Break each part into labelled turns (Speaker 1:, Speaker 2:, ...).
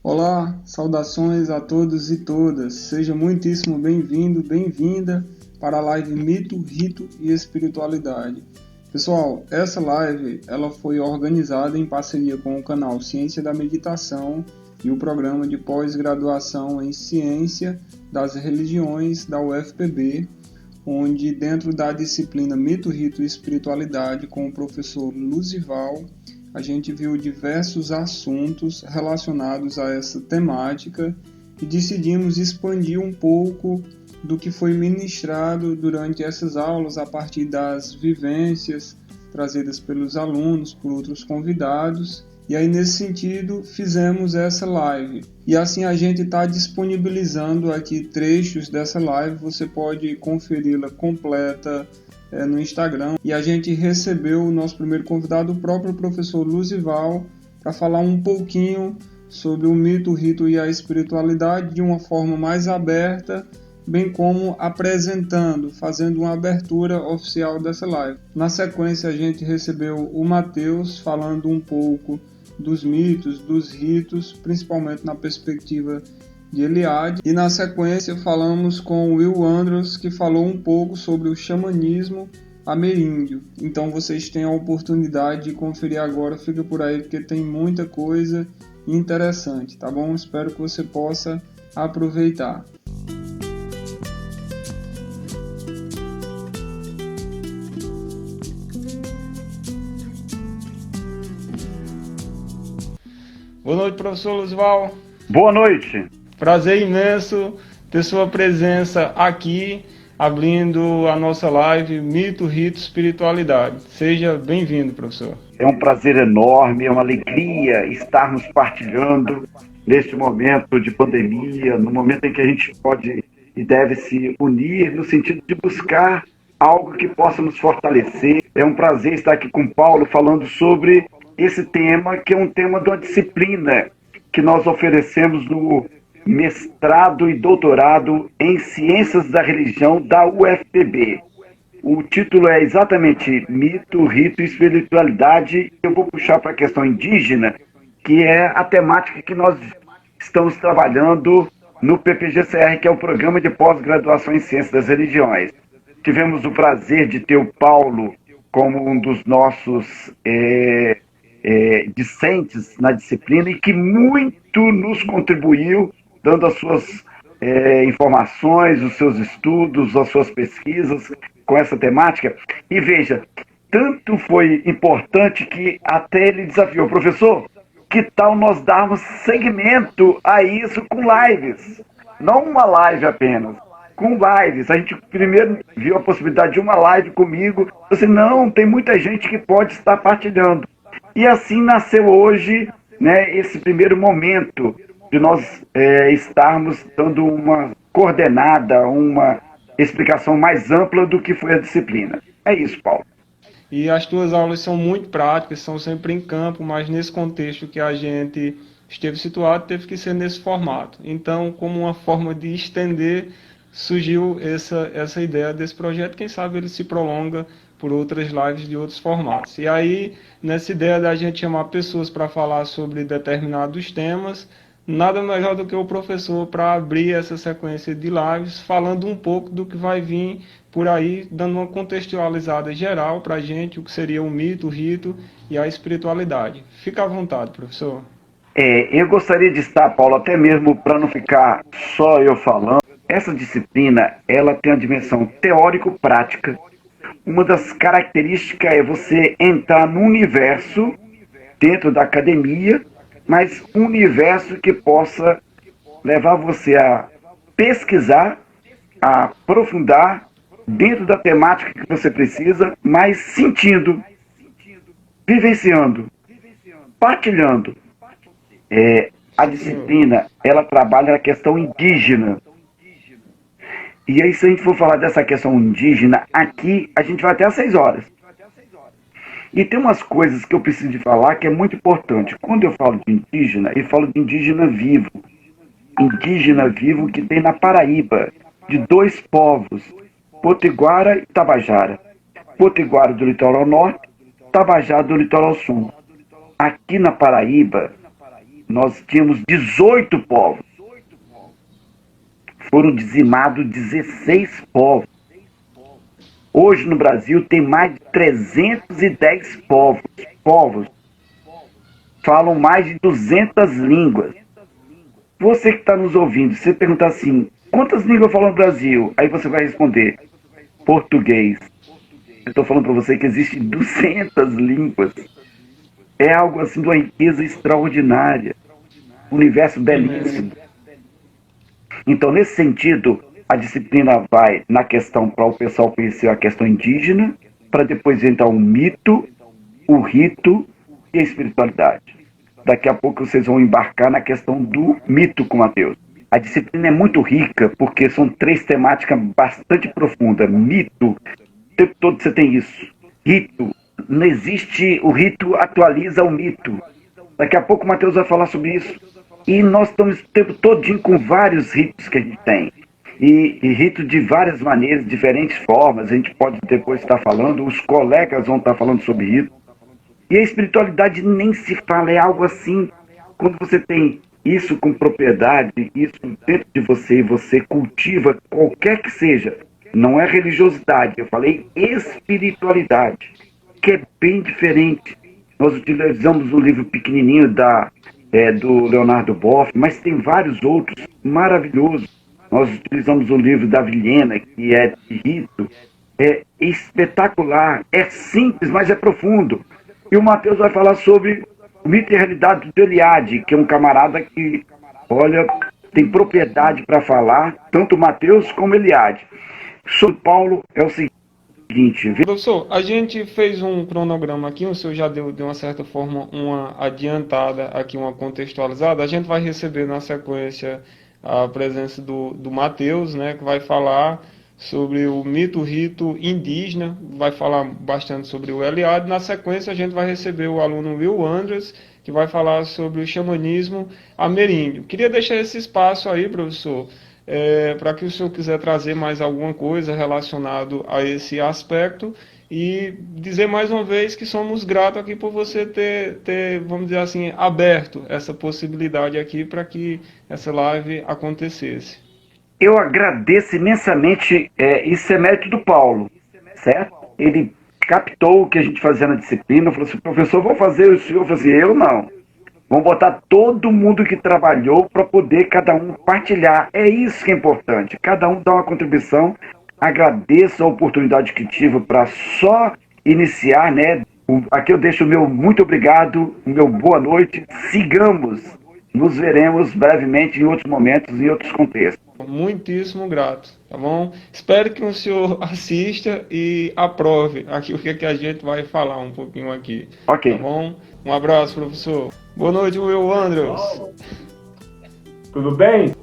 Speaker 1: Olá, saudações a todos e todas. Seja muitíssimo bem-vindo, bem-vinda para a live Mito, Rito e Espiritualidade. Pessoal, essa live ela foi organizada em parceria com o canal Ciência da Meditação e o programa de pós-graduação em Ciência das Religiões da UFPB, onde dentro da disciplina Mito, Rito e Espiritualidade com o professor Luzival, a gente viu diversos assuntos relacionados a essa temática e decidimos expandir um pouco do que foi ministrado durante essas aulas a partir das vivências trazidas pelos alunos, por outros convidados. E aí, nesse sentido, fizemos essa live. E assim a gente está disponibilizando aqui trechos dessa live, você pode conferi-la completa no Instagram. E a gente recebeu o nosso primeiro convidado, o próprio professor Luzival, para falar um pouquinho sobre o mito, o rito e a espiritualidade de uma forma mais aberta, bem como apresentando, fazendo uma abertura oficial dessa live. Na sequência, a gente recebeu o Matheus falando um pouco dos mitos, dos ritos, principalmente na perspectiva de Eliade. E na sequência falamos com o Will Andros, que falou um pouco sobre o xamanismo ameríndio. Então vocês têm a oportunidade de conferir agora, fica por aí porque tem muita coisa interessante, tá bom? Espero que você possa aproveitar. Boa noite, professor Luzival.
Speaker 2: Boa noite.
Speaker 1: Prazer imenso ter sua presença aqui, abrindo a nossa live Mito, Rito, Espiritualidade. Seja bem-vindo, professor.
Speaker 2: É um prazer enorme, é uma alegria estarmos partilhando neste momento de pandemia, no momento em que a gente pode e deve se unir no sentido de buscar algo que possa nos fortalecer. É um prazer estar aqui com o Paulo falando sobre esse tema, que é um tema de uma disciplina que nós oferecemos no mestrado e doutorado em Ciências da Religião da UFPB. O título é exatamente Mito, Rito e Espiritualidade. Eu vou puxar para a questão indígena, que é a temática que nós estamos trabalhando no PPGCR, que é o Programa de Pós-Graduação em Ciências das Religiões. Tivemos o prazer de ter o Paulo como um dos nossos discentes na disciplina e que muito nos contribuiu, dando as suas informações, os seus estudos, as suas pesquisas com essa temática. E veja, tanto foi importante que até ele desafiou, professor, que tal nós darmos segmento a isso com lives? Não uma live apenas, com lives. A gente primeiro viu a possibilidade de uma live comigo. Eu disse, não, tem muita gente que pode estar partilhando. E assim nasceu hoje, né, esse primeiro momento de nós estarmos dando uma coordenada, uma explicação mais ampla do que foi a disciplina. É isso, Paulo.
Speaker 1: E as tuas aulas são muito práticas, são sempre em campo, mas nesse contexto que a gente esteve situado, teve que ser nesse formato. Então, como uma forma de estender, surgiu essa ideia desse projeto. Quem sabe ele se prolonga por outras lives de outros formatos. E aí, nessa ideia da gente chamar pessoas para falar sobre determinados temas, nada melhor do que o professor para abrir essa sequência de lives, falando um pouco do que vai vir por aí, dando uma contextualizada geral para a gente, o que seria o mito, o rito e a espiritualidade. Fica à vontade, professor.
Speaker 2: Eu gostaria de estar, Paulo, até mesmo para não ficar só eu falando. Essa disciplina, ela tem a dimensão teórico-prática. Uma das características é você entrar no universo dentro da academia, mas um universo que possa levar você a pesquisar, a aprofundar dentro da temática que você precisa, mas sentindo, vivenciando, partilhando. A disciplina, ela trabalha a questão indígena. E aí, se a gente for falar dessa questão indígena, aqui a gente vai até às 6 horas. E tem umas coisas que eu preciso de falar que é muito importante. Quando eu falo de indígena, eu falo de indígena vivo. Indígena vivo que tem na Paraíba, de 2 povos, Potiguara e Tabajara. Potiguara do litoral norte, Tabajara do litoral sul. Aqui na Paraíba, nós tínhamos 18 povos. Foram dizimados 16 povos. Hoje no Brasil tem mais de 310 povos. Falam mais de 200 línguas. Você que está nos ouvindo, se você perguntar assim, quantas línguas falam no Brasil? Aí você vai responder, português. Eu estou falando para você que existem 200 línguas. É algo assim de uma riqueza extraordinária. Um universo belíssimo. Então, nesse sentido, a disciplina vai na questão para o pessoal conhecer a questão indígena, para depois entrar o mito, o rito e a espiritualidade. Daqui a pouco vocês vão embarcar na questão do mito com Mateus. A disciplina é muito rica porque são 3 temáticas bastante profundas. Mito, o tempo todo você tem isso. Rito, não existe, o rito atualiza o mito. Daqui a pouco o Mateus vai falar sobre isso. E nós estamos o tempo todinho com vários ritos que a gente tem. E rito de várias maneiras, diferentes formas. A gente pode depois estar falando, os colegas vão estar falando sobre rito. E a espiritualidade nem se fala, é algo assim, quando você tem isso com propriedade, isso dentro de você, e você cultiva qualquer que seja, não é religiosidade, eu falei espiritualidade, que é bem diferente. Nós utilizamos um livro pequenininho do Leonardo Boff, mas tem vários outros maravilhosos. Nós utilizamos um livro da Vilhena, que é de rito, é espetacular, é simples, mas é profundo. E o Mateus vai falar sobre o mito e a realidade do Eliade, que é um camarada que, olha, tem propriedade para falar, tanto o Mateus como o Eliade. Sobre Paulo é o seguinte...
Speaker 1: Professor, a gente fez um cronograma aqui, o senhor já deu de uma certa forma uma adiantada aqui, uma contextualizada. A gente vai receber na sequência a presença do Mateus, né, que vai falar sobre o mito-rito indígena, vai falar bastante sobre o Eliade. Na sequência, a gente vai receber o aluno Will Andres, que vai falar sobre o xamanismo ameríndio. Queria deixar esse espaço aí, professor, para que o senhor quiser trazer mais alguma coisa relacionado a esse aspecto e dizer mais uma vez que somos gratos aqui por você ter, vamos dizer assim, aberto essa possibilidade aqui para que essa live acontecesse.
Speaker 2: Eu agradeço imensamente, isso é mérito do Paulo, certo? Ele captou o que a gente fazia na disciplina, falou assim, professor, vou fazer isso. Eu falei assim, eu não. Vamos botar todo mundo que trabalhou para poder cada um partilhar. É isso que é importante, cada um dá uma contribuição. Agradeço a oportunidade que tive para só iniciar, né? Aqui eu deixo o meu muito obrigado, o meu boa noite. Sigamos, nos veremos brevemente em outros momentos, em outros contextos.
Speaker 1: Muitíssimo grato, tá bom? Espero que o senhor assista e aprove aqui o que a gente vai falar um pouquinho aqui.
Speaker 2: Ok.
Speaker 1: Tá bom? Um abraço, professor. Boa noite, Will Andrews.
Speaker 3: Tudo bem?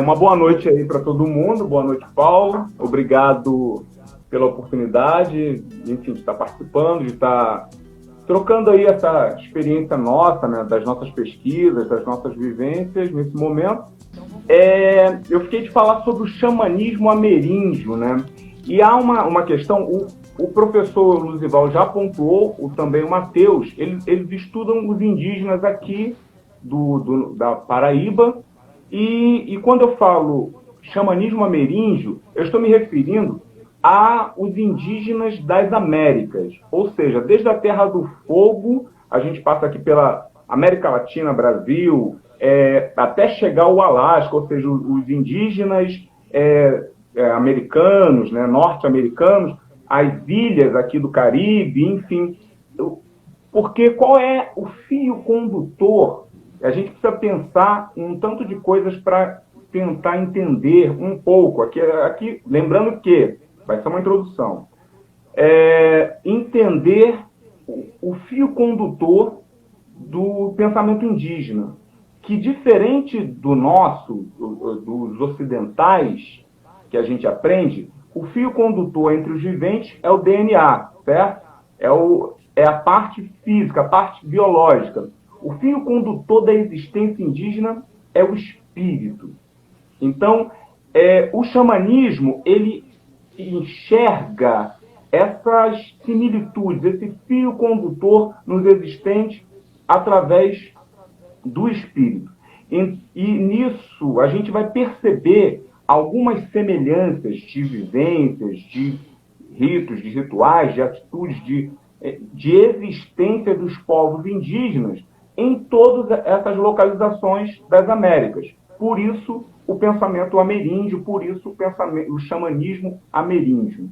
Speaker 3: Uma boa noite aí para todo mundo. Boa noite, Paulo. Obrigado pela oportunidade, enfim, de estar participando, de estar trocando aí essa experiência nossa, né, das nossas pesquisas, das nossas vivências nesse momento. Eu fiquei de falar sobre o xamanismo ameríndio, né? E há uma questão, o professor Luzival já pontuou, também o Mateus, eles estudam os indígenas aqui da Paraíba, e quando eu falo xamanismo ameríndio, eu estou me referindo aos indígenas das Américas, ou seja, desde a Terra do Fogo, a gente passa aqui pela América Latina, Brasil, até chegar ao Alasca, ou seja, os indígenas americanos, né, norte-americanos, as ilhas aqui do Caribe, enfim. Porque qual é o fio condutor? A gente precisa pensar um tanto de coisas para tentar entender um pouco. Aqui, lembrando que vai ser uma introdução. Entender o fio condutor do pensamento indígena, que diferente do nosso, dos ocidentais, que a gente aprende, o fio condutor entre os viventes é o DNA, certo? É a parte física, a parte biológica. O fio condutor da existência indígena é o espírito. Então, o xamanismo, ele enxerga essas similitudes, esse fio condutor nos existentes através do espírito. E nisso a gente vai perceber algumas semelhanças de vivências, de ritos, de rituais, de atitudes, de existência dos povos indígenas em todas essas localizações das Américas. Por isso, o pensamento ameríndio, por isso o xamanismo ameríndio.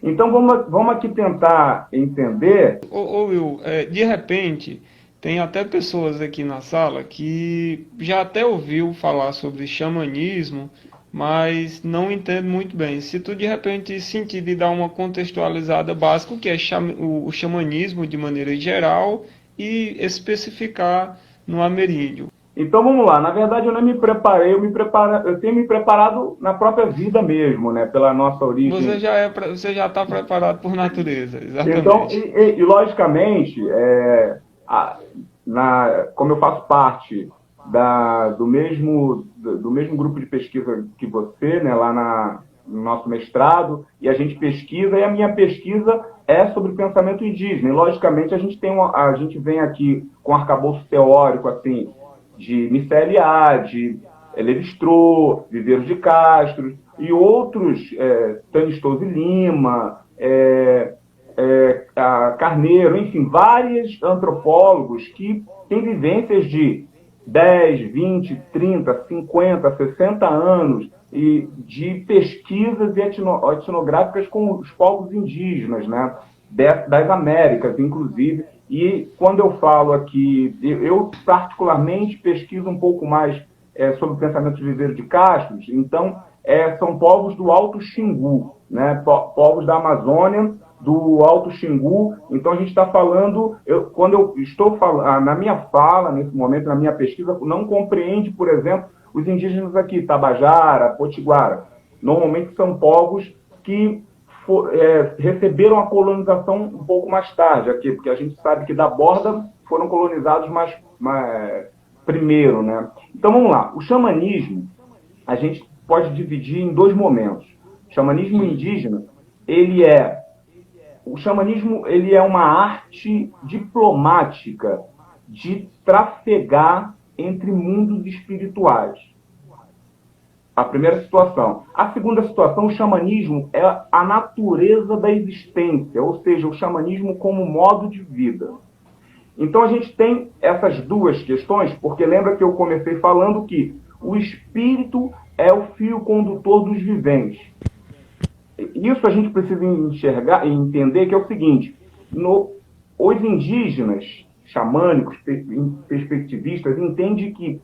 Speaker 3: Então, vamos aqui tentar entender...
Speaker 1: Will, de repente, tem até pessoas aqui na sala que já até ouviu falar sobre xamanismo, mas não entende muito bem. Se tu de repente sentir de dar uma contextualizada básica, o que é o xamanismo de maneira geral e especificar no ameríndio.
Speaker 3: Então vamos lá, na verdade eu não me preparei, eu tenho me preparado na própria vida mesmo, né, pela nossa origem.
Speaker 1: Você já está preparado por natureza, exatamente.
Speaker 3: Então, e logicamente, como eu faço parte do mesmo grupo de pesquisa que você, né, lá no nosso mestrado, e a gente pesquisa, e a minha pesquisa é sobre pensamento indígena. E, logicamente, a gente vem aqui com arcabouço teórico, assim, de Michel A, de Lévi-Strauss, Viveiros de Castro, e outros, Stanislas Lima, Carneiro, enfim, vários antropólogos que têm vivências de 10, 20, 30, 50, 60 anos e de pesquisas etnográficas com os povos indígenas, né, das Américas, inclusive. E quando eu falo aqui, eu particularmente pesquiso um pouco mais sobre o pensamento de Viveiro de Castro, então são povos do Alto Xingu, né, povos da Amazônia, do Alto Xingu. Então a gente está falando, quando eu estou falando, na minha fala, nesse momento, na minha pesquisa, não compreende, por exemplo, os indígenas aqui, Tabajara, Potiguara. Normalmente são povos que receberam a colonização um pouco mais tarde aqui, porque a gente sabe que da borda foram colonizados mais primeiro, né? Então vamos lá, o xamanismo a gente pode dividir em dois momentos. O xamanismo indígena, o xamanismo ele é uma arte diplomática de trafegar entre mundos espirituais. A primeira situação. A segunda situação, o xamanismo é a natureza da existência, ou seja, o xamanismo como modo de vida. Então a gente tem essas duas questões, porque lembra que eu comecei falando que o espírito é o fio condutor dos viventes. Isso a gente precisa enxergar e entender que é o seguinte, os indígenas xamânicos, perspectivistas, entendem que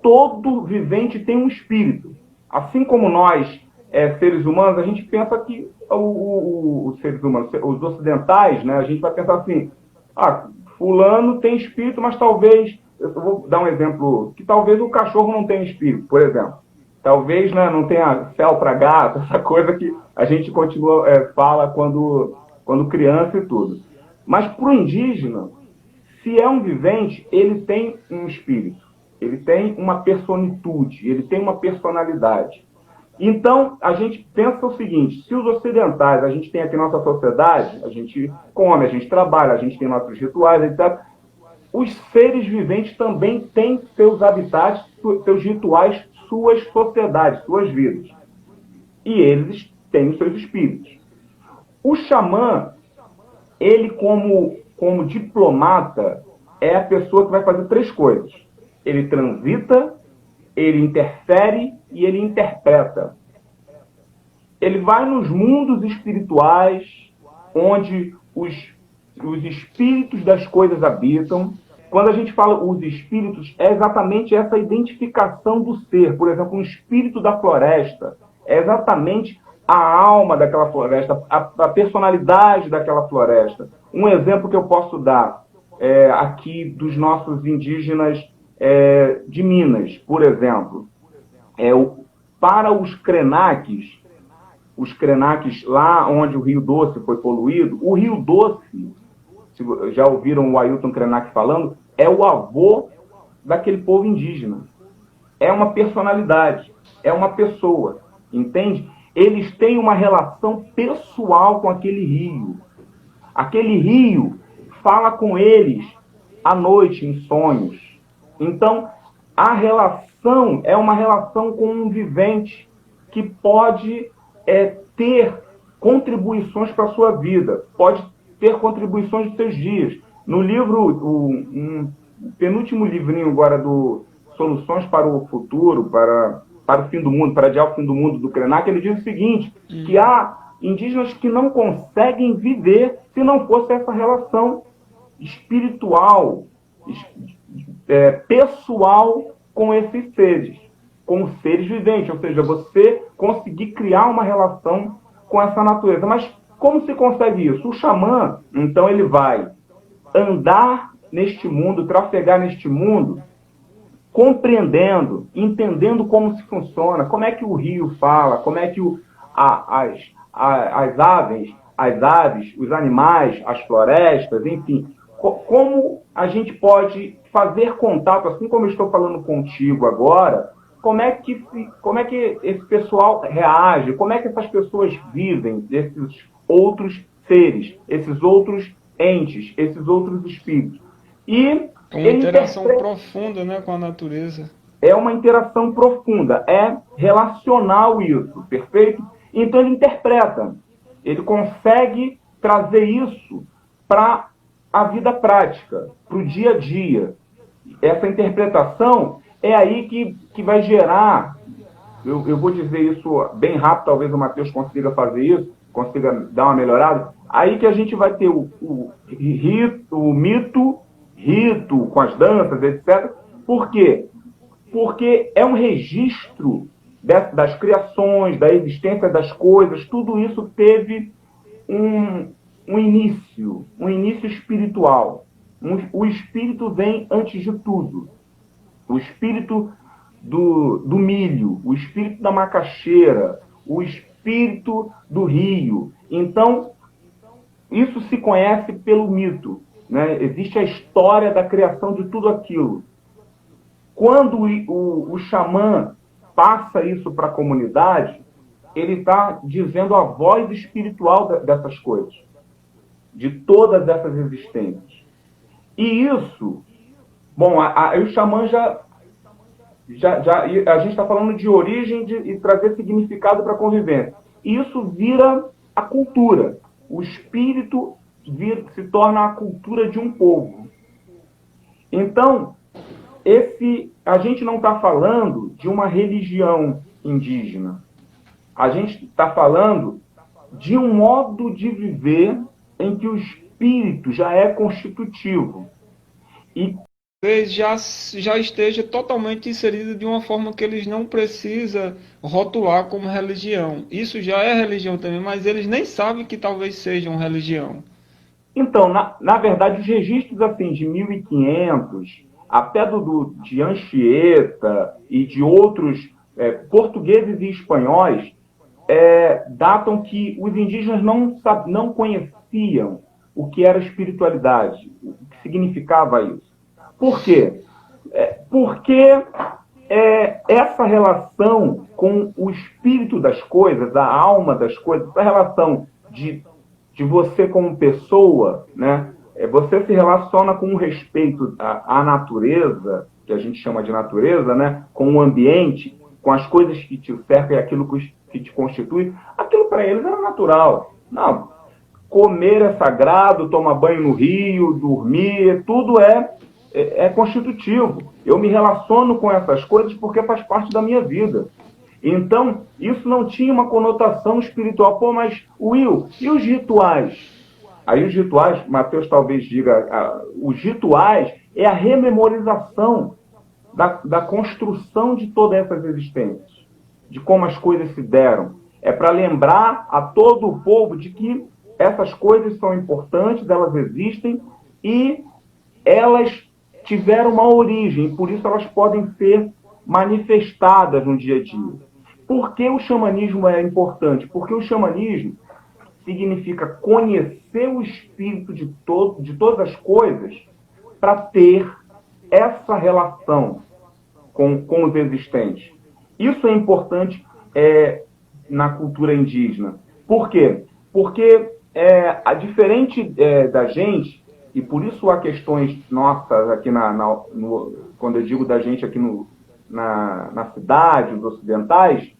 Speaker 3: todo vivente tem um espírito. Assim como nós, seres humanos, a gente pensa que os seres humanos, os ocidentais, né, a gente vai pensar assim, fulano tem espírito, mas talvez, eu vou dar um exemplo, que talvez o cachorro não tenha espírito, por exemplo. Talvez, né, não tenha céu para gato, essa coisa que a gente fala quando criança e tudo. Mas para o indígena, se é um vivente, ele tem um espírito. Ele tem uma personitude, ele tem uma personalidade. Então, a gente pensa o seguinte, se os ocidentais, a gente tem aqui nossa sociedade, a gente come, a gente trabalha, a gente tem nossos rituais, etc. Os seres viventes também têm seus habitats, seus rituais, suas sociedades, suas vidas. E eles têm os seus espíritos. O xamã, ele como diplomata, é a pessoa que vai fazer três coisas. Ele transita, ele interfere e ele interpreta. Ele vai nos mundos espirituais, onde os espíritos das coisas habitam. Quando a gente fala os espíritos, é exatamente essa identificação do ser. Por exemplo, um espírito da floresta é exatamente a alma daquela floresta, a personalidade daquela floresta. Um exemplo que eu posso dar aqui dos nossos indígenas de Minas, por exemplo, para os Krenaques lá onde o Rio Doce foi poluído, o Rio Doce, se já ouviram o Ailton Krenak falando, é o avô daquele povo indígena. É uma personalidade, é uma pessoa, entende? Eles têm uma relação pessoal com aquele rio. Aquele rio fala com eles à noite, em sonhos. Então, a relação é uma relação com um vivente que pode ter contribuições para a sua vida, pode ter contribuições dos seus dias. No livro, um penúltimo livrinho agora do Soluções para o Futuro, para o Fim do Mundo, para adiar o fim do mundo, do Krenak, ele diz o seguinte, que há indígenas que não conseguem viver se não fosse essa relação espiritual, pessoal com esses seres, com os seres viventes, ou seja, você conseguir criar uma relação com essa natureza. Mas como se consegue isso? O xamã, então, ele vai andar neste mundo, trafegar neste mundo, compreendendo, entendendo como se funciona, como é que o rio fala, como é que as aves, os animais, as florestas, enfim, como a gente pode fazer contato, assim como eu estou falando contigo agora, como é que esse pessoal reage, como é que essas pessoas vivem, esses outros seres, esses outros entes, esses outros espíritos. E
Speaker 1: é uma interação profunda, né, com a natureza.
Speaker 3: É uma interação profunda, é relacional isso, perfeito? Então ele interpreta, ele consegue trazer isso para a vida prática, para o dia a dia. Essa interpretação é aí que vai gerar, eu vou dizer isso bem rápido, talvez o Matheus consiga fazer isso, consiga dar uma melhorada, aí que a gente vai ter o rito com as danças, etc. Por quê? Porque é um registro das criações, da existência das coisas, tudo isso teve um início espiritual. O espírito vem antes de tudo. O espírito do milho, o espírito da macaxeira, o espírito do rio. Então, isso se conhece pelo mito, né? Existe a história da criação de tudo aquilo. Quando o xamã passa isso para a comunidade, ele está dizendo a voz espiritual dessas coisas, de todas essas existências. E isso, bom, o xamã a gente está falando de origem e trazer significado para a convivência. E isso vira a cultura. O espírito se torna a cultura de um povo. Então, a gente não está falando de uma religião indígena. A gente está falando de um modo de viver em que o espírito já é constitutivo. E
Speaker 1: já esteja totalmente inserido de uma forma que eles não precisam rotular como religião. Isso já é religião também, mas eles nem sabem que talvez sejam religião.
Speaker 3: Então, na verdade, os registros assim, de 1500, até de Anchieta e de outros portugueses e espanhóis, datam que os indígenas não conheciam o que era espiritualidade, o que significava isso. Por quê? Porque essa relação com o espírito das coisas, a alma das coisas, essa relação de você como pessoa, né? Você se relaciona com o respeito à natureza, que a gente chama de natureza, né? Com o ambiente, com as coisas que te cercam e aquilo que te constitui. Aquilo para eles era natural. Não, comer é sagrado, tomar banho no rio, dormir, tudo é constitutivo. Eu me relaciono com essas coisas porque faz parte da minha vida. Então, isso não tinha uma conotação espiritual. Pô, mas, Will, e os rituais? Aí os rituais, Mateus talvez diga, os rituais é a rememorização da construção de todas essas existências, de como as coisas se deram. É para lembrar a todo o povo de que essas coisas são importantes, elas existem e elas tiveram uma origem, por isso elas podem ser manifestadas no dia a dia. Por que o xamanismo é importante? Porque o xamanismo significa conhecer o espírito de todas as coisas para ter essa relação com os existentes. Isso é importante na cultura indígena. Por quê? Porque, diferente da gente, e por isso há questões nossas aqui quando eu digo da gente aqui na cidade, os ocidentais,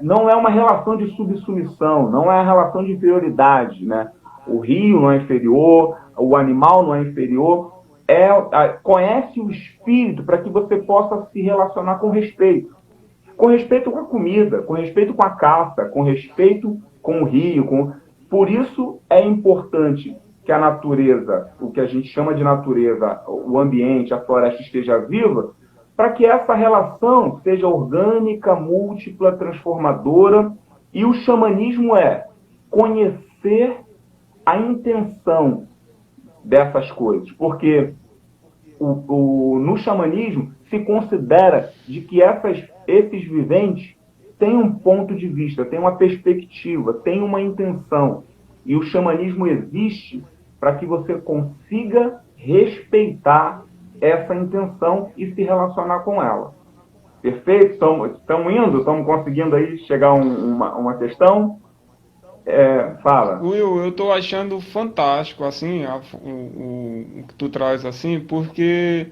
Speaker 3: não é uma relação de subsumição, não é uma relação de inferioridade, né? O rio não é inferior, o animal não é inferior, conhece o espírito para que você possa se relacionar com respeito. Com respeito com a comida, com respeito com a caça, com respeito com o rio. Por isso é importante que a natureza, o que a gente chama de natureza, o ambiente, a floresta esteja viva, para que essa relação seja orgânica, múltipla, transformadora. E o xamanismo é conhecer a intenção dessas coisas, porque no xamanismo se considera de que esses viventes têm um ponto de vista, têm uma perspectiva, têm uma intenção. E o xamanismo existe para que você consiga respeitar essa intenção e se relacionar com ela. Perfeito? Estamos conseguindo aí chegar a uma questão? Fala.
Speaker 1: Will, eu estou achando fantástico assim o que tu traz assim, porque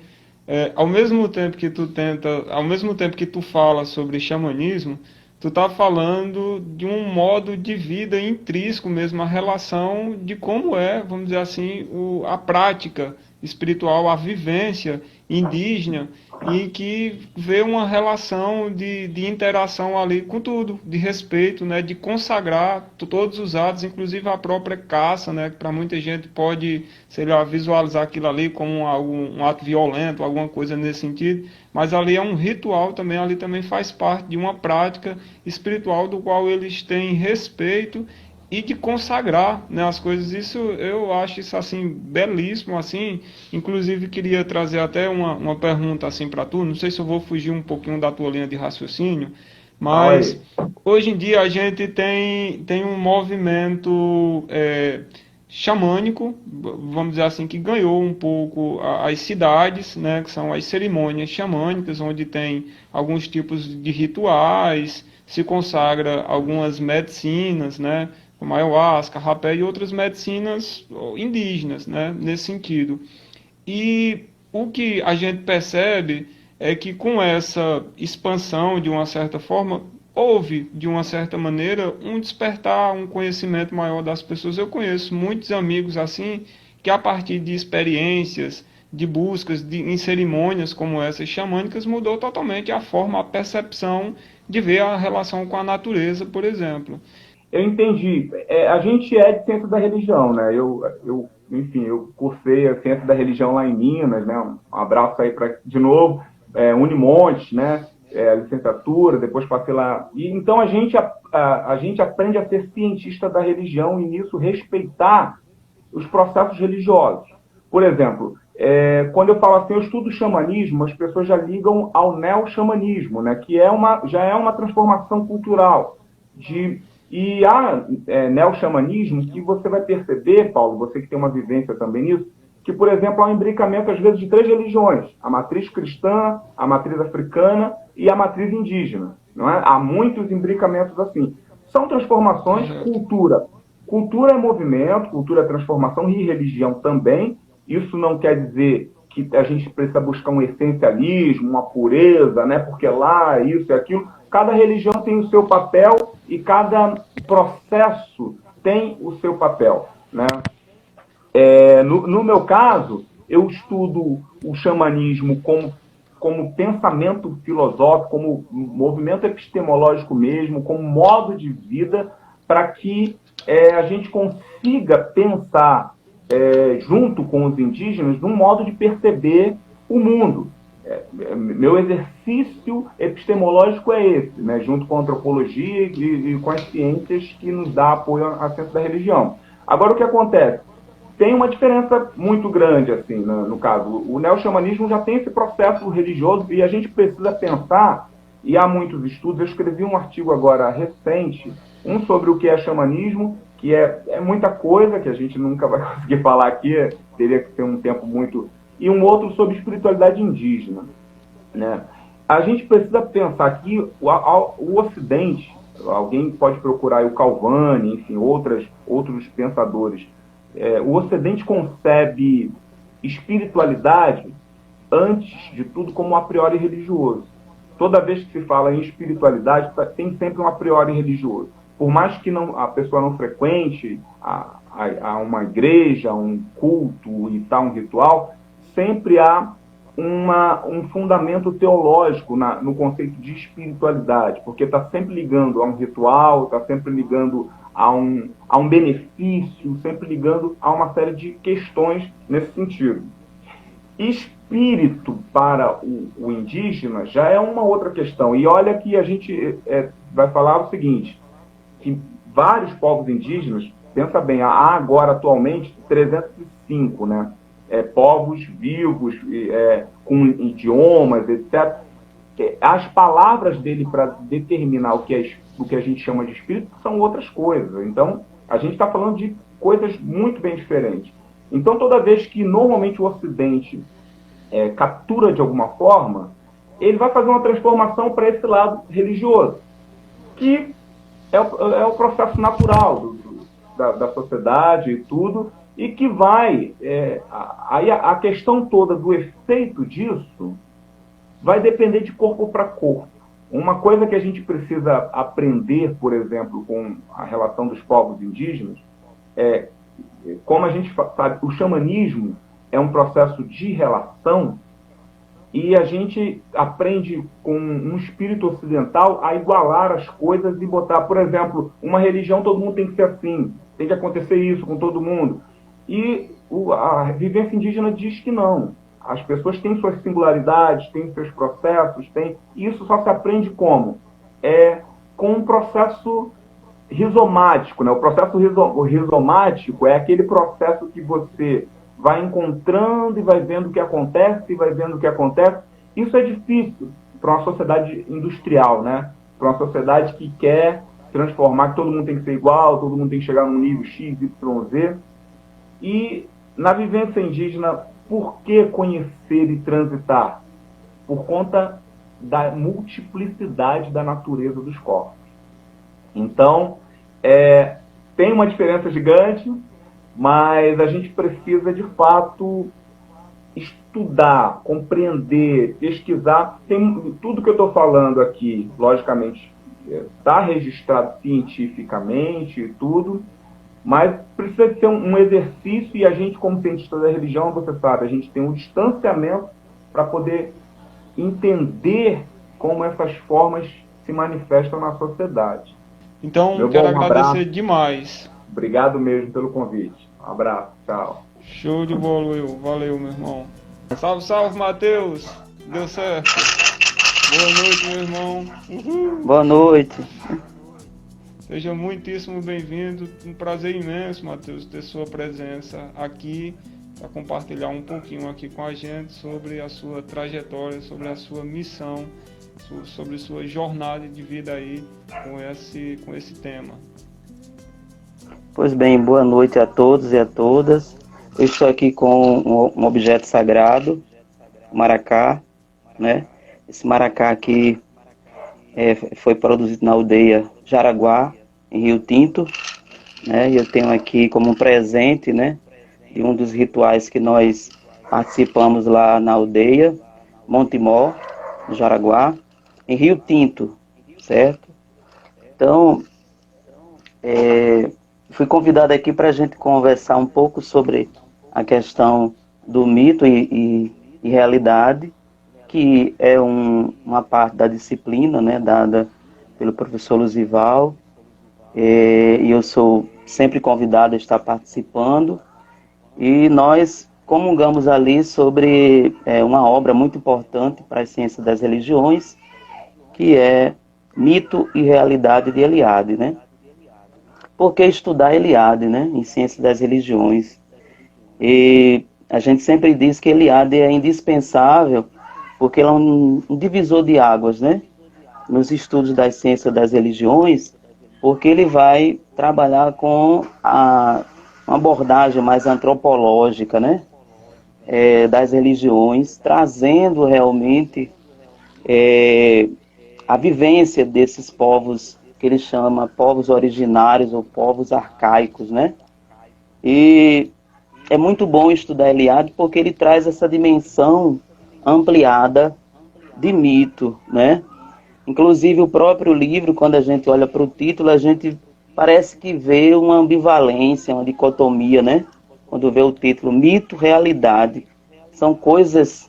Speaker 1: ao mesmo tempo que tu fala sobre xamanismo, tu tá falando de um modo de vida intrínseco mesmo, a relação de como vamos dizer assim, a prática espiritual, a vivência indígena, e que vê uma relação de interação ali com tudo, de respeito, né, de consagrar todos os atos, inclusive a própria caça, né, que para muita gente pode, sei lá, visualizar aquilo ali como um ato violento, alguma coisa nesse sentido, mas ali é um ritual também, ali também faz parte de uma prática espiritual do qual eles têm respeito e de consagrar, né, as coisas. Isso eu acho isso assim belíssimo, assim. Inclusive queria trazer até uma pergunta assim para tu. Não sei se eu vou fugir um pouquinho da tua linha de raciocínio, mas hoje em dia a gente tem um movimento xamânico, vamos dizer assim, que ganhou um pouco as cidades, né, que são as cerimônias xamânicas, onde tem alguns tipos de rituais, se consagra algumas medicinas, né, como ayahuasca, rapé e outras medicinas indígenas, né, nesse sentido. E o que a gente percebe é que com essa expansão, de uma certa forma, houve, de uma certa maneira, um despertar, um conhecimento maior das pessoas. Eu conheço muitos amigos assim, que a partir de experiências, de buscas em cerimônias como essas xamânicas, mudou totalmente a forma, a percepção de ver a relação com a natureza, por exemplo.
Speaker 3: Eu entendi. A gente é de ciência da religião, né? Enfim, eu cursei a ciência da religião lá em Minas, né? Um abraço aí de novo, Unimonte, né? Licenciatura, depois passei lá. E então a gente aprende a ser cientista da religião e nisso respeitar os processos religiosos. Por exemplo, quando eu falo assim, eu estudo xamanismo, as pessoas já ligam ao neo-xamanismo, né? Que já é uma transformação cultural E há neo-xamanismo que você vai perceber, Paulo, você que tem uma vivência também nisso, que, por exemplo, há um imbricamento, às vezes, de 3 religiões. A matriz cristã, a matriz africana e a matriz indígena. Não é? Há muitos imbricamentos assim. São transformações, cultura. Cultura é movimento, cultura é transformação e religião também. Isso não quer dizer que a gente precisa buscar um essencialismo, uma pureza, né? Porque lá, isso e aquilo. Cada religião tem o seu papel e cada processo tem o seu papel, né? No meu caso, eu estudo o xamanismo como pensamento filosófico, como movimento epistemológico mesmo, como modo de vida, para que a gente consiga pensar junto com os indígenas num modo de perceber o mundo. Meu exercício epistemológico é esse, né, junto com a antropologia e com as ciências que nos dá apoio à ciência da religião. Agora, o que acontece? Tem uma diferença muito grande, assim, no caso. O neo-xamanismo já tem esse processo religioso e a gente precisa pensar, e há muitos estudos, eu escrevi um artigo agora recente, um sobre o que é xamanismo, que é muita coisa que a gente nunca vai conseguir falar aqui, teria que ser um tempo muito... E um outro sobre espiritualidade indígena, né? A gente precisa pensar que o Ocidente, alguém pode procurar o Calvani, enfim, outros pensadores, o Ocidente concebe espiritualidade, antes de tudo, como um a priori religioso. Toda vez que se fala em espiritualidade, tem sempre um a priori religioso. Por mais que a pessoa não frequente a uma igreja, um culto e tal, um ritual, sempre há um fundamento teológico no conceito de espiritualidade, porque está sempre ligando a um ritual, está sempre ligando a um benefício, sempre ligando a uma série de questões nesse sentido. Espírito para o indígena já é uma outra questão. E olha que a gente vai falar o seguinte, que vários povos indígenas, pensa bem, há agora atualmente 305, né? Povos vivos, com idiomas, etc. As palavras dele para determinar o que a gente chama de espírito são outras coisas. Então, a gente está falando de coisas muito bem diferentes. Então, toda vez que normalmente o Ocidente captura de alguma forma, ele vai fazer uma transformação para esse lado religioso, que é o processo natural da sociedade e tudo, e que vai... aí a questão toda do efeito disso vai depender de corpo para corpo. Uma coisa que a gente precisa aprender, por exemplo, com a relação dos povos indígenas, como a gente sabe, o xamanismo é um processo de relação, e a gente aprende com um espírito ocidental a igualar as coisas e botar, por exemplo, uma religião, todo mundo tem que ser assim, tem que acontecer isso com todo mundo. E a vivência indígena diz que não. As pessoas têm suas singularidades, têm seus processos, e isso só se aprende como? Com um processo rizomático, né? O processo rizomático é aquele processo que você vai encontrando e vai vendo o que acontece, e vai vendo o que acontece. Isso é difícil para uma sociedade industrial, né? Para uma sociedade que quer transformar, que todo mundo tem que ser igual, todo mundo tem que chegar num nível X, Y, Z. E na vivência indígena, por que conhecer e transitar? Por conta da multiplicidade da natureza dos corpos. Então, tem uma diferença gigante, mas a gente precisa, de fato, estudar, compreender, pesquisar. Tudo que eu estou falando aqui, logicamente, está registrado cientificamente e tudo, mas precisa ser um exercício, e a gente, como cientista da religião, você sabe, a gente tem um distanciamento para poder entender como essas formas se manifestam na sociedade.
Speaker 1: Então, quero agradecer demais.
Speaker 3: Obrigado mesmo pelo convite. Um abraço, tchau.
Speaker 1: Show de bola, valeu, meu irmão. Salve, salve, Matheus. Deu certo. Boa noite, meu irmão. Uhul.
Speaker 4: Boa noite.
Speaker 1: Seja muitíssimo bem-vindo. Um prazer imenso, Matheus, ter sua presença aqui para compartilhar um pouquinho aqui com a gente sobre a sua trajetória, sobre a sua missão, sobre sua jornada de vida aí com esse tema.
Speaker 4: Pois bem, boa noite a todos e a todas. Eu estou aqui com um objeto sagrado, o maracá, né? Esse maracá aqui foi produzido na aldeia Jaraguá, em Rio Tinto, né? E eu tenho aqui como um presente, né, de um dos rituais que nós participamos lá na aldeia Montemor, Jaraguá, em Rio Tinto, certo? Então, fui convidado aqui para a gente conversar um pouco sobre a questão do mito e realidade, que é uma parte da disciplina, né, dada pelo professor Luzival, e eu sou sempre convidado a estar participando, e nós comungamos ali sobre uma obra muito importante para a ciência das religiões, que é Mito e Realidade de Eliade, né? Por que estudar Eliade, né, em ciência das religiões? E a gente sempre diz que Eliade é indispensável, porque ele é um divisor de águas, né, nos estudos das ciências das religiões, porque ele vai trabalhar com uma abordagem mais antropológica, né, das religiões, trazendo realmente a vivência desses povos que ele chama povos originários ou povos arcaicos, né? E é muito bom estudar Eliade porque ele traz essa dimensão ampliada de mito, né? Inclusive o próprio livro, quando a gente olha para o título, a gente parece que vê uma ambivalência, uma dicotomia, né? Quando vê o título Mito, Realidade. São coisas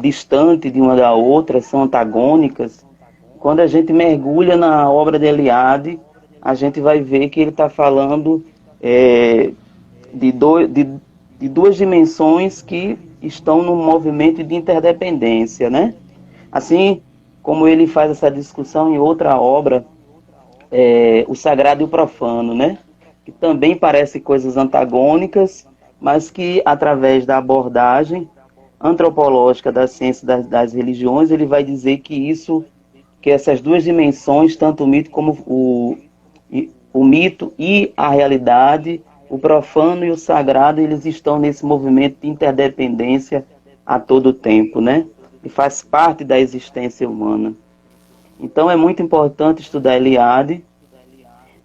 Speaker 4: distantes de uma da outra, são antagônicas. Quando a gente mergulha na obra de Eliade, a gente vai ver que ele está falando de duas dimensões que estão no movimento de interdependência, né? Assim como ele faz essa discussão em outra obra, o sagrado e o profano, né? Que também parecem coisas antagônicas, mas que através da abordagem antropológica da ciência das religiões, ele vai dizer que essas duas dimensões, tanto o mito como o mito e a realidade, o profano e o sagrado, eles estão nesse movimento de interdependência a todo tempo, né? E faz parte da existência humana. Então é muito importante estudar Eliade,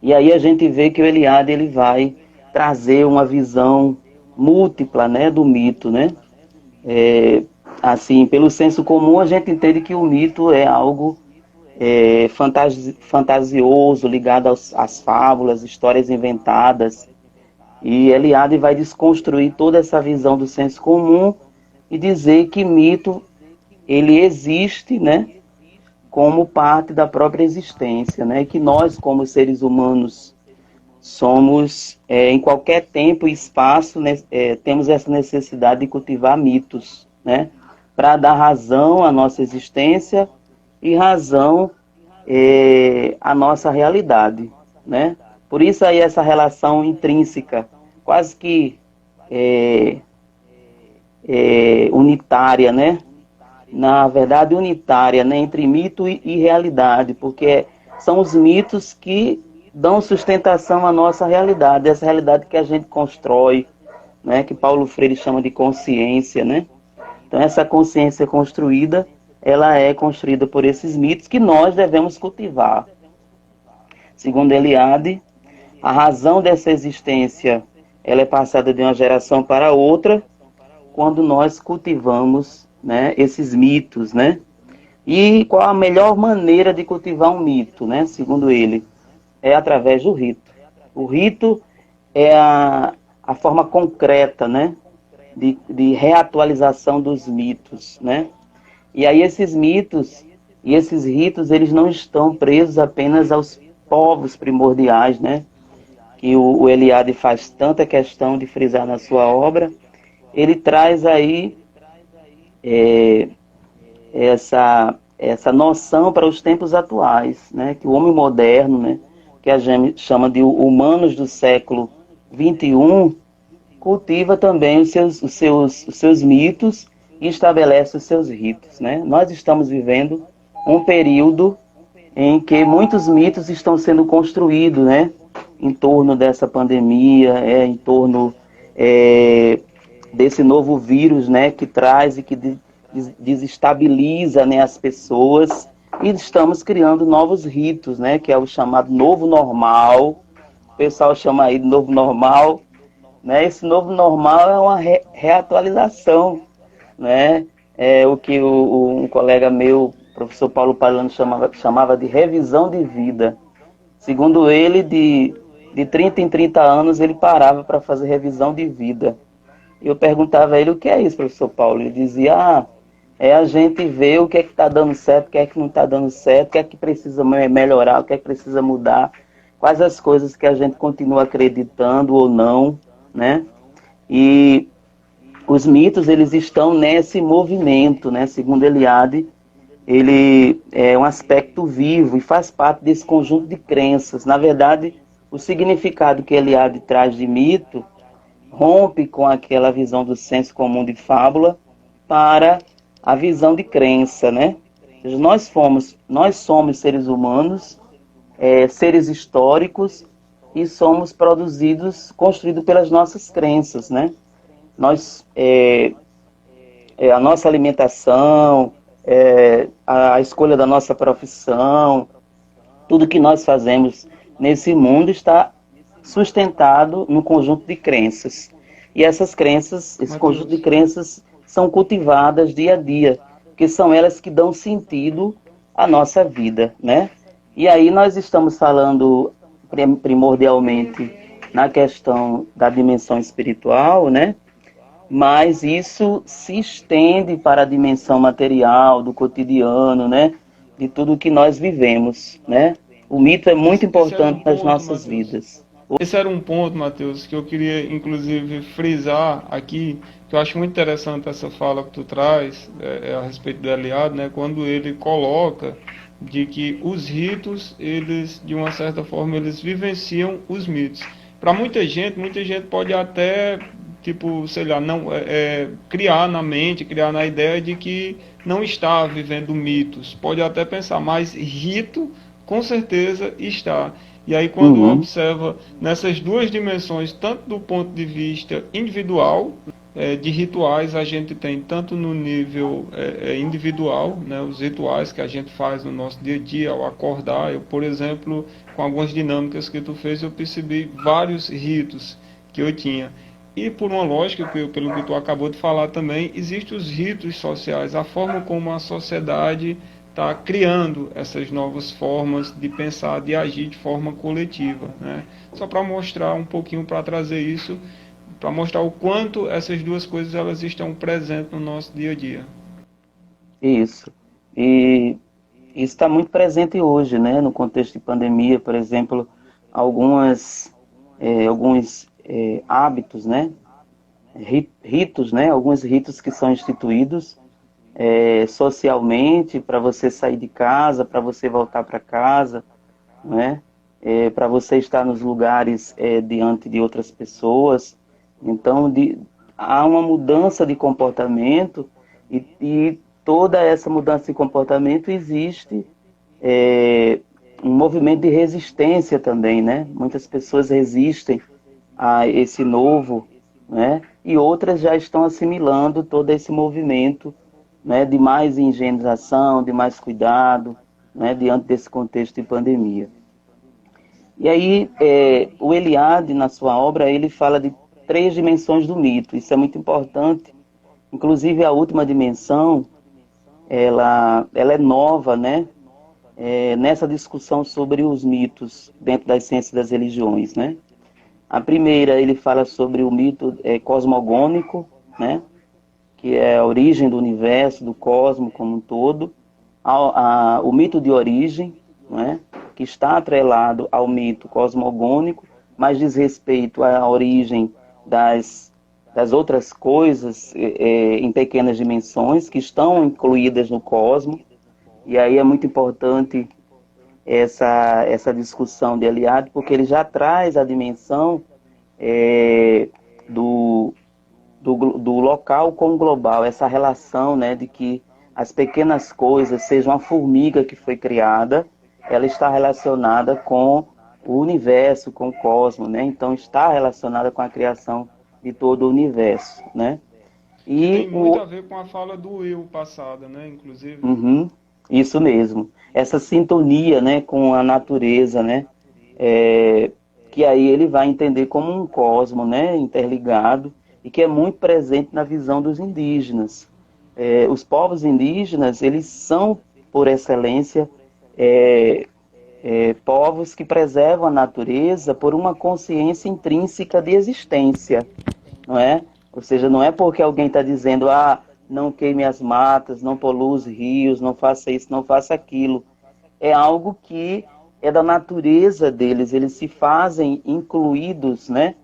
Speaker 4: e aí a gente vê que o Eliade ele vai trazer uma visão múltipla, né, do mito, né? Assim, pelo senso comum a gente entende que o mito é algo fantasioso, ligado às fábulas, histórias inventadas, e Eliade vai desconstruir toda essa visão do senso comum e dizer que mito ele existe, né, como parte da própria existência, né, que nós como seres humanos somos, em qualquer tempo e espaço, né, temos essa necessidade de cultivar mitos, né, para dar razão à nossa existência e razão à nossa realidade, né? Por isso aí essa relação intrínseca, quase que unitária, né? Na verdade unitária, né? Entre mito e realidade, porque são os mitos que dão sustentação à nossa realidade, essa realidade que a gente constrói, né? Que Paulo Freire chama de consciência, né? Então essa consciência construída, ela é construída por esses mitos que nós devemos cultivar. Segundo Eliade, a razão dessa existência ela é passada de uma geração para outra quando nós cultivamos, né, esses mitos, né? E qual a melhor maneira de cultivar um mito, né? Segundo ele, é através do rito. O rito é a forma concreta, né, de reatualização dos mitos, né? E aí esses mitos e esses ritos, eles não estão presos apenas aos povos primordiais, né? Que o Eliade faz tanta questão de frisar na sua obra. Ele traz aí essa noção para os tempos atuais, né? Que o homem moderno, né, que a gente chama de humanos do século XXI, cultiva também os seus mitos e estabelece os seus ritos, né? Nós estamos vivendo um período em que muitos mitos estão sendo construídos, né? Em torno dessa pandemia, em torno desse novo vírus, né? Que traz e que desestabiliza, né, as pessoas, e estamos criando novos ritos, né? Que é o chamado novo normal. O pessoal chama aí de novo normal, né? Esse novo normal é uma reatualização, né? O que um colega meu, professor Paulo Palano, chamava de revisão de vida. Segundo ele, de 30 em 30 anos, ele parava para fazer revisão de vida. Eu perguntava a ele, o que é isso, professor Paulo? Ele dizia, é a gente ver o que é que está dando certo, o que é que não está dando certo, o que é que precisa melhorar, o que é que precisa mudar, quais as coisas que a gente continua acreditando ou não, né? E os mitos, eles estão nesse movimento, né? Segundo Eliade, ele é um aspecto vivo e faz parte desse conjunto de crenças. Na verdade, o significado que Eliade traz de mito rompe com aquela visão do senso comum de fábula para a visão de crença, né? Nós somos seres humanos, seres históricos, e somos construídos pelas nossas crenças, né? A nossa alimentação, a escolha da nossa profissão, tudo que nós fazemos nesse mundo está sustentado num conjunto de crenças. E essas crenças, esse conjunto de crenças são cultivadas dia a dia, porque são elas que dão sentido à nossa vida, né? E aí nós estamos falando primordialmente na questão da dimensão espiritual, né? Mas isso se estende para a dimensão material, do cotidiano, né? De tudo que nós vivemos, né? O mito é muito importante nas nossas vidas.
Speaker 1: Esse era um ponto, Matheus, que eu queria, inclusive, frisar aqui, que eu acho muito interessante essa fala que tu traz a respeito do Eliade, né? Quando ele coloca de que os ritos, eles, de uma certa forma, eles vivenciam os mitos. Para muita gente pode até, tipo, sei lá, não, criar na mente, criar na ideia de que não está vivendo mitos. Pode até pensar, mas rito, com certeza, está. E aí, quando observa nessas duas dimensões, tanto do ponto de vista individual, de rituais, a gente tem tanto no nível individual, né, os rituais que a gente faz no nosso dia a dia, ao acordar. Eu, por exemplo, com algumas dinâmicas que tu fez, eu percebi vários ritos que eu tinha. E por uma lógica, pelo que tu acabou de falar também, existem os ritos sociais, a forma como a sociedade está criando essas novas formas de pensar, de agir de forma coletiva, né? Só para mostrar um pouquinho, para trazer isso, para mostrar o quanto essas duas coisas elas estão presentes no nosso dia a dia.
Speaker 4: Isso. E isso está muito presente hoje, né? No contexto de pandemia, por exemplo, alguns hábitos, né? Ritos, né? Alguns ritos que são instituídos socialmente, para você sair de casa, para você voltar para casa, né? Para você estar nos lugares diante de outras pessoas. Então, há uma mudança de comportamento e toda essa mudança de comportamento existe um movimento de resistência também, né? Muitas pessoas resistem a esse novo, né? E outras já estão assimilando todo esse movimento, né, de mais higienização, de mais cuidado, né, diante desse contexto de pandemia. E aí, o Eliade, na sua obra, ele fala de 3 dimensões do mito. Isso é muito importante. Inclusive, a última dimensão, ela é nova, né, nessa discussão sobre os mitos dentro das ciências das religiões, né. A primeira, ele fala sobre o mito cosmogônico, né, que é a origem do universo, do cosmos como um todo, o mito de origem, né, que está atrelado ao mito cosmogônico, mas diz respeito à origem das outras coisas em pequenas dimensões que estão incluídas no cosmos. E aí é muito importante essa discussão de Eliade, porque ele já traz a dimensão do local com o global, essa relação, né, de que as pequenas coisas, seja uma formiga que foi criada, ela está relacionada com o universo, com o cosmos, né? Então está relacionada com a criação de todo o universo, né?
Speaker 1: E tem muito a ver com a fala do Will passada, né, inclusive.
Speaker 4: Isso mesmo. Essa sintonia, né, com a natureza, né? Que aí ele vai entender como um cosmos, né, interligado, e que é muito presente na visão dos indígenas. Os povos indígenas, eles são, por excelência, povos que preservam a natureza por uma consciência intrínseca de existência, não é? Ou seja, não é porque alguém está dizendo, não queime as matas, não polua os rios, não faça isso, não faça aquilo. É algo que é da natureza deles, eles se fazem incluídos, né?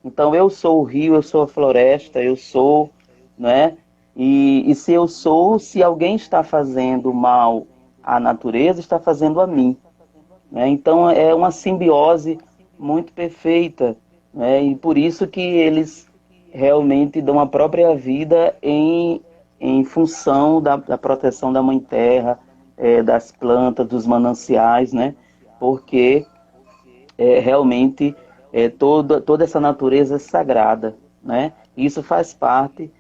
Speaker 4: Então, eu sou o rio, eu sou a floresta, eu sou, né? E se eu sou, se alguém está fazendo mal à natureza, está fazendo a mim, né? Então, é uma simbiose muito perfeita, né? E por isso que eles realmente dão a própria vida em função da proteção da Mãe Terra, das plantas, dos mananciais, né? Porque realmente toda essa natureza é sagrada, né? Isso faz parte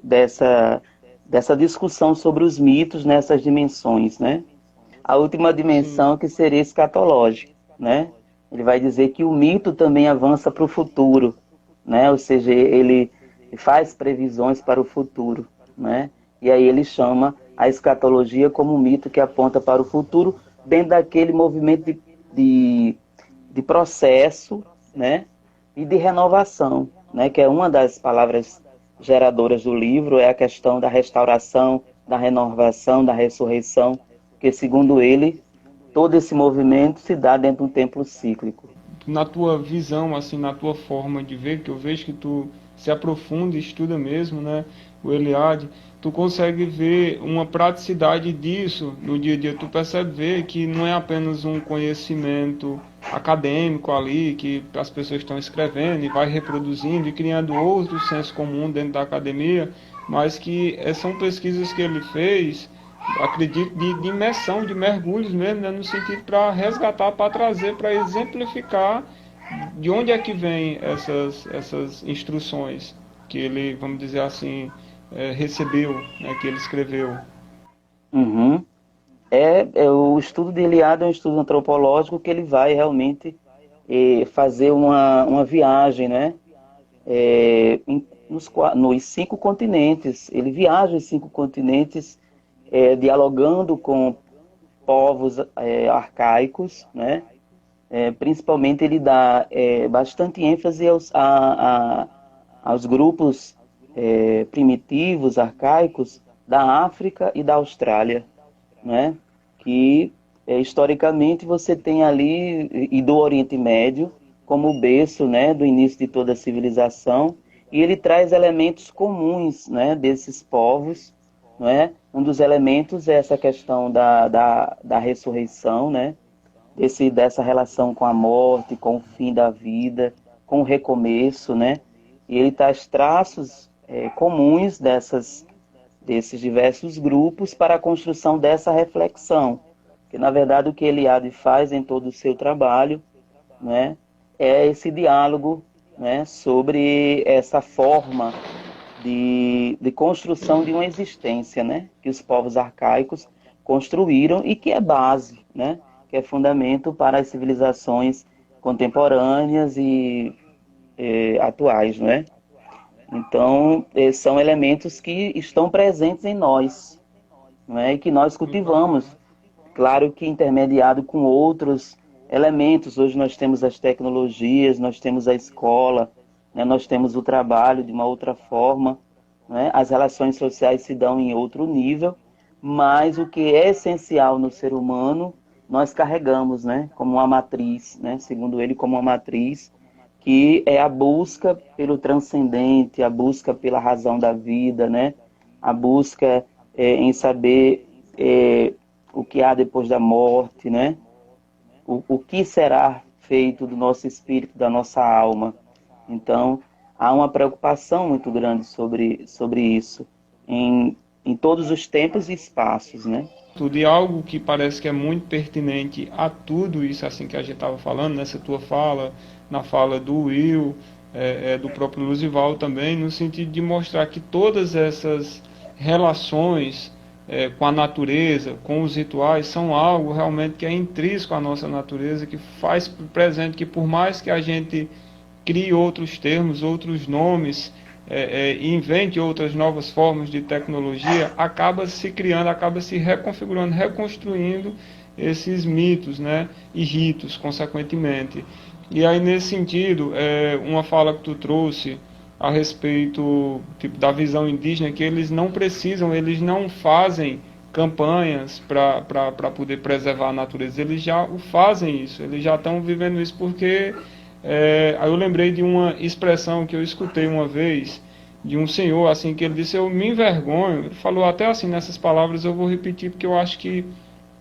Speaker 4: dessa discussão sobre os mitos nessas dimensões, né? A última dimensão que seria escatológica, né? ele vai dizer que o mito também avança para o futuro, né? Ou seja, ele faz previsões para o futuro, né? E aí ele chama a escatologia como um mito que aponta para o futuro dentro daquele movimento de processo, né? E de renovação, né? Que é uma das palavras geradoras do livro, é a questão da restauração, da renovação, da ressurreição, que segundo ele, todo esse movimento se dá dentro de um tempo cíclico.
Speaker 1: Na tua visão, assim, na tua forma de ver, que eu vejo que tu se aprofunda e estuda mesmo, né, o Eliade, tu consegue ver uma praticidade disso no dia a dia, tu percebe ver que não é apenas um conhecimento acadêmico ali, que as pessoas estão escrevendo e vai reproduzindo e criando outro senso comum dentro da academia, mas que são pesquisas que ele fez, acredito, de imersão, de mergulhos mesmo, né, no sentido para resgatar, para trazer, para exemplificar de onde é que vem essas instruções que ele, vamos dizer assim, recebeu, né, que ele escreveu.
Speaker 4: Uhum. O estudo de Eliade é um estudo antropológico que ele vai realmente fazer uma viagem, né? Nos 5 continentes. Ele viaja os 5 continentes, dialogando com povos arcaicos, né? Principalmente ele dá bastante ênfase aos grupos primitivos, arcaicos, da África e da Austrália, né? Que historicamente você tem ali, e do Oriente Médio, como o berço, né, do início de toda a civilização, e ele traz elementos comuns, né, desses povos, né? Um dos elementos é essa questão da ressurreição, né? Dessa relação com a morte, com o fim da vida, com o recomeço, né? E ele traz traços comuns desses diversos grupos para a construção dessa reflexão. Que, na verdade, o que Eliade faz em todo o seu trabalho, né, é esse diálogo, né, sobre essa forma de construção de uma existência, né, que os povos arcaicos construíram e que é base, né, que é fundamento para as civilizações contemporâneas e atuais, né? Então, são elementos que estão presentes em nós, né, e que nós cultivamos. Claro que intermediado com outros elementos. Hoje nós temos as tecnologias, nós temos a escola, né, nós temos o trabalho de uma outra forma, né, as relações sociais se dão em outro nível, mas o que é essencial no ser humano, nós carregamos, né, como uma matriz, né, segundo ele, como uma matriz, que é a busca pelo transcendente, a busca pela razão da vida, né, a busca em saber o que há depois da morte, né, o que será feito do nosso espírito, da nossa alma. Então, há uma preocupação muito grande sobre isso, em todos os tempos e espaços, né?
Speaker 1: Tudo, e algo que parece que é muito pertinente a tudo isso assim que a gente estava falando, nessa tua fala, na fala do Will, do próprio Luzival também, no sentido de mostrar que todas essas relações com a natureza, com os rituais, são algo realmente que é intrínseco à nossa natureza, que faz presente que por mais que a gente crie outros termos, outros nomes, invente outras novas formas de tecnologia, acaba se criando, acaba se reconfigurando, reconstruindo esses mitos, né, e ritos, consequentemente. E aí, nesse sentido, uma fala que tu trouxe a respeito tipo, da visão indígena, que eles não precisam, eles não fazem campanhas para poder preservar a natureza, eles já o fazem isso, eles já estão vivendo isso, porque aí eu lembrei de uma expressão que eu escutei uma vez de um senhor, assim, que ele disse: eu me envergonho, ele falou até assim nessas palavras, eu vou repetir porque eu acho que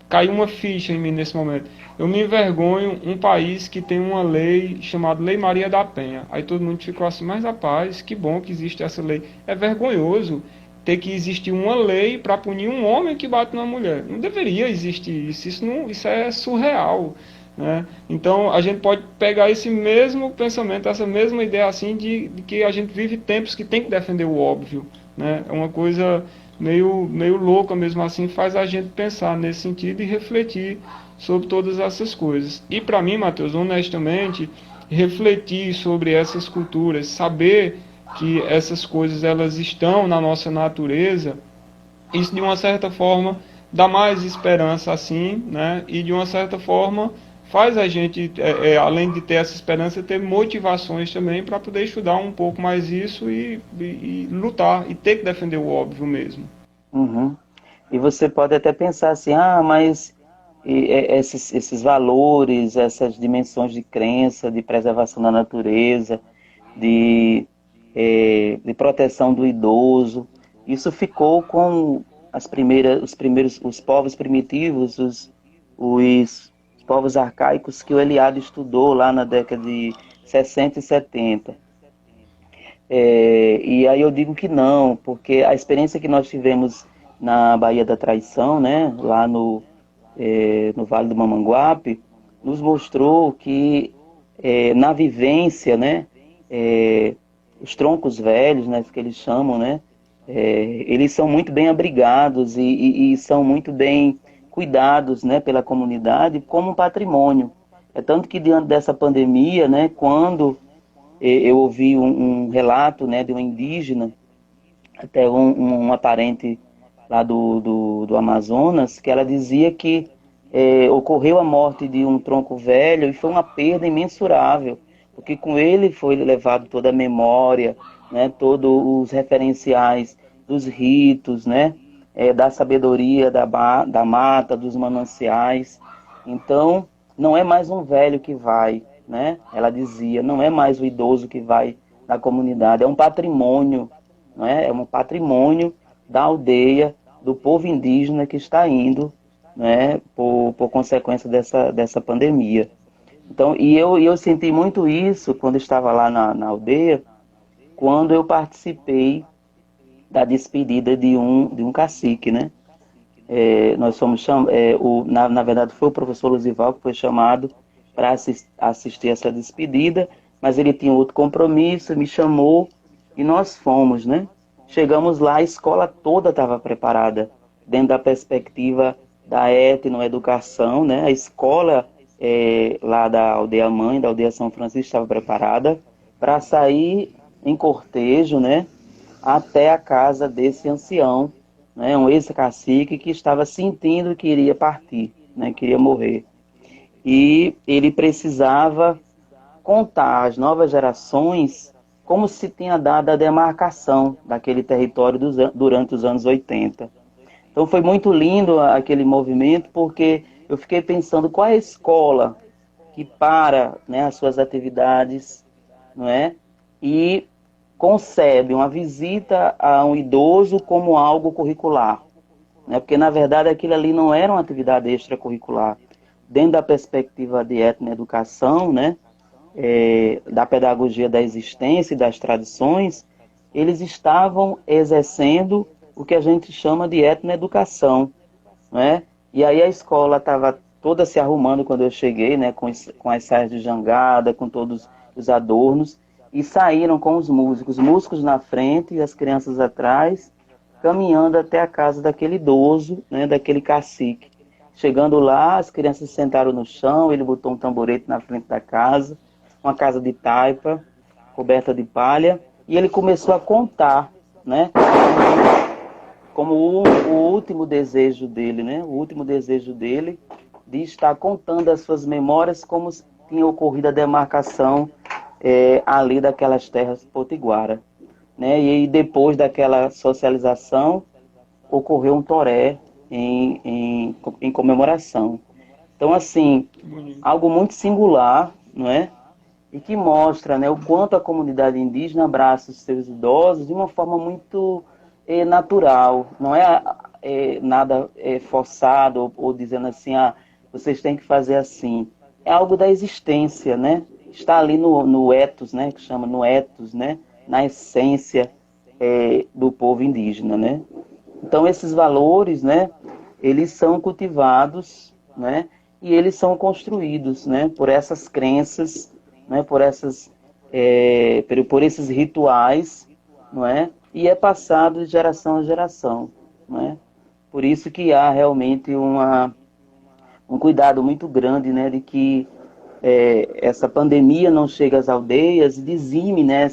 Speaker 1: caiu uma ficha em mim nesse momento. Eu me envergonho um país que tem uma lei chamada Lei Maria da Penha. Aí todo mundo ficou assim: mas rapaz, que bom que existe essa lei. É vergonhoso ter que existir uma lei para punir um homem que bate numa mulher. Não deveria existir isso. Isso é surreal, né? Então a gente pode pegar esse mesmo pensamento, essa mesma ideia assim de que a gente vive tempos que tem que defender o óbvio, né? É uma coisa meio louca mesmo assim, faz a gente pensar nesse sentido e refletir sobre todas essas coisas. E para mim, Matheus, honestamente, refletir sobre essas culturas, saber que essas coisas elas estão na nossa natureza, isso de uma certa forma dá mais esperança assim, né? E de uma certa forma faz a gente, além de ter essa esperança, ter motivações também para poder estudar um pouco mais isso e lutar e ter que defender o óbvio mesmo.
Speaker 4: Uhum. E você pode até pensar assim, mas esses valores, essas dimensões de crença, de preservação da natureza, de, de proteção do idoso, isso ficou com os povos primitivos, os povos arcaicos que o Eliade estudou lá na década de 60 e 70. E aí eu digo que não, porque a experiência que nós tivemos na Baía da Traição, né, lá no Vale do Mamanguape, nos mostrou que na vivência, né, os troncos velhos, né, que eles chamam, né, eles são muito bem abrigados e são muito bem cuidados, né, pela comunidade como um patrimônio. É tanto que diante dessa pandemia, né, quando eu ouvi um relato, né, de uma indígena, até uma parente lá do Amazonas, que ela dizia que ocorreu a morte de um tronco velho e foi uma perda imensurável, porque com ele foi levado toda a memória, né, todos os referenciais dos ritos, né, da sabedoria da mata, dos mananciais. Então, não é mais um velho que vai, né? Ela dizia, não é mais o idoso que vai na comunidade, é um patrimônio, né? É um patrimônio da aldeia, do povo indígena que está indo, né? Por consequência dessa pandemia. Então, eu senti muito isso quando estava lá na aldeia, quando eu participei da despedida de um cacique, né? Nós fomos na verdade foi o professor Luzival que foi chamado para assistir essa despedida, mas ele tinha outro compromisso, me chamou e nós fomos, né? Chegamos lá, a escola toda estava preparada, dentro da perspectiva da etnoeducação, né? A escola lá da aldeia mãe, da aldeia São Francisco, estava preparada para sair em cortejo, né? Até a casa desse ancião, né? Um ex-cacique que estava sentindo que iria partir, né? Que iria morrer. E ele precisava contar às novas gerações como se tinha dado a demarcação daquele território durante os anos 80. Então foi muito lindo aquele movimento, porque eu fiquei pensando qual é a escola que para, né, as suas atividades, não é? E concebe uma visita a um idoso como algo curricular, né? Porque na verdade aquilo ali não era uma atividade extracurricular. Dentro da perspectiva de etnoeducação, né, da pedagogia da existência e das tradições, eles estavam exercendo o que a gente chama de etnoeducação, né? E aí a escola estava toda se arrumando quando eu cheguei, né, com as saias de jangada, com todos os adornos, e saíram com os músicos na frente e as crianças atrás, caminhando até a casa daquele idoso, né, daquele cacique. Chegando lá, as crianças se sentaram no chão, ele botou um tamborete na frente da casa, uma casa de taipa, coberta de palha, e ele começou a contar, né, como o último desejo dele, né, o último desejo dele de estar contando as suas memórias como tinha ocorrido a demarcação ali daquelas terras potiguara, né, e depois daquela socialização ocorreu um toré em comemoração. Então, assim, algo muito singular, não é? E que mostra, né, o quanto a comunidade indígena abraça os seus idosos de uma forma muito natural. Não é nada forçado ou dizendo assim, vocês têm que fazer assim. É algo da existência, né? Está ali no ethos, né? Que chama no ethos, né? Na essência do povo indígena, né? Então, esses valores, né, eles são cultivados, né, e eles são construídos, né, por essas crenças, né, por esses rituais, não é? E é passado de geração a geração. né? Por isso que há realmente um cuidado muito grande, né, de que essa pandemia não chegue às aldeias e dizime, né,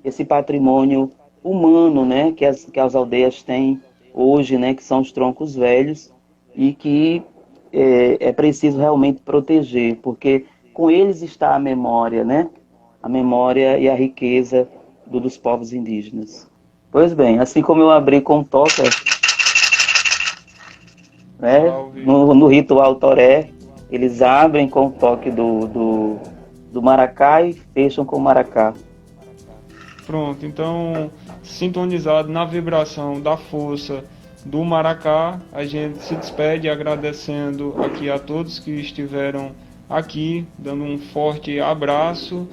Speaker 4: esse patrimônio humano, né, que as aldeias têm hoje, né, que são os troncos velhos, e que é preciso realmente proteger, porque com eles está a memória, né, a memória e a riqueza dos povos indígenas. Pois bem, assim como eu abri com toca, né,
Speaker 1: Salve.
Speaker 4: no ritual toré, eles abrem com o toque do maracá e fecham com o maracá.
Speaker 1: Pronto, então, sintonizado na vibração da força do maracá, a gente se despede agradecendo aqui a todos que estiveram aqui, dando um forte abraço